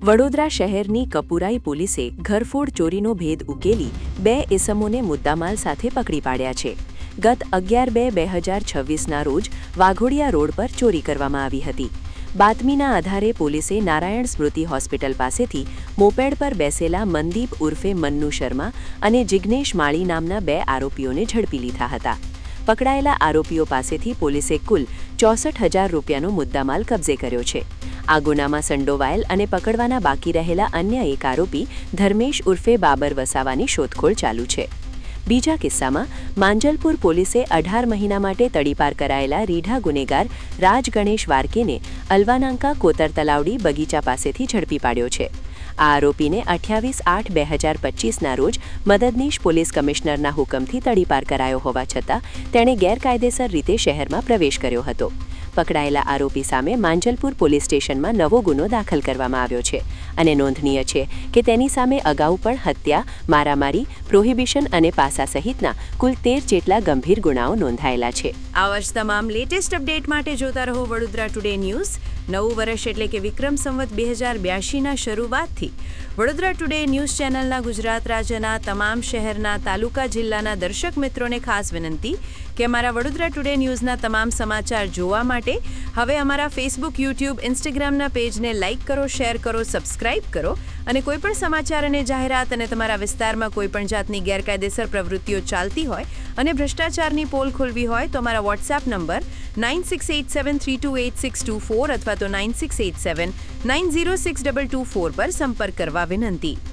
વડોદરા શહેરની કપુરાઈ પોલીસે ઘરફોડ ચોરીનો ભેદ ઉકેલી 2 ઇસમોને મુદ્દામાલ સાથે પકડી પાડ્યા છે. ગત 11/2/2026ના રોજ વાઘોડિયા રોડ પર ચોરી કરવામાં આવી હતી. બાતમીના આધારે પોલીસે નારાયણ સ્મૃતિ હોસ્પિટલ પાસેથી મોપેડ પર બેસેલા મનદીપ ઉર્ફે મન્નુ શર્મા અને જિગ્નેશ માળી નામના 2 આરોપીઓને ઝડપી લીધા હતા. પકડાયેલા આરોપીઓ પાસેથી પોલીસે કુલ 64,000 રૂપિયાનો મુદ્દામાલ કબજે કર્યો છે. આ ગુનામાં સંડોવાયેલ અને પકડવાના બાકી રહેલા અન્ય એક આરોપી ધર્મેશ ઉર્ફે બાબર વસાવાની શોધખોળ ચાલુ છે. બીજા કિસ્સામાં માંજલપુર પોલીસે 18 મહિના માટે તડીપાર કરાયેલા રીઢા ગુનેગાર રાજ ગણેશ વારકેને અલવાનાંકા કોતર તલાવડી બગીચા પાસેથી ઝડપી પાડ્યો છે. આ આરોપીને 28/8/2025ના રોજ મદદનીશ પોલીસ કમિશનરના હુકમથી તડીપાર કરાયો હોવા છતાં તેણે ગેરકાયદેસર રીતે શહેરમાં પ્રવેશ કર્યો હતો. પકડાયેલા આરોપી સામે માંજલપુર પોલીસ સ્ટેશનમાં નવો ગુનો દાખલ કરવામાં આવ્યો છે અને નોંધનીય છે કે તેની સામે અગાઉ પણ હત્યા, મારામારી, પ્રોહિબિશન અને પાસા સહિતના કુલ 13 જેટલા ગંભીર ગુનાઓ નોંધાયેલા છે. આવા જ તમામ લેટેસ્ટ અપડેટ માટે જોતા રહો વડોદરા ટુડે ન્યૂઝ. નવું વર્ષ એટલે કે વિક્રમ સંવત 2082ના શરૂઆતથી વડોદરા ટુડે ન્યૂઝ ચેનલના ગુજરાત રાજ્યના તમામ શહેરના, તાલુકા, જિલ્લાના દર્શક મિત્રોને ખાસ વિનંતી કે અમારા વડોદરા ટુડે ન્યૂઝના તમામ સમાચાર જોવા માટે હવે અમારા ફેસબુક, યુટ્યુબ, ઇન્સ્ટાગ્રામના પેજને લાઇક કરો, શેર કરો, સબસ્ક્રાઇબ કરો અને કોઈપણ સમાચાર અને જાહેરાત અને તમારા વિસ્તારમાં કોઈપણ જાતની ગેરકાયદેસર પ્રવૃત્તિઓ ચાલતી હોય અને ભ્રષ્ટાચારની પોલ ખોલવી હોય તો અમારા વોટ્સએપ નંબર 9687328624 અથવા તો 9687906224 પર સંપર્ક કરવા વિનંતી.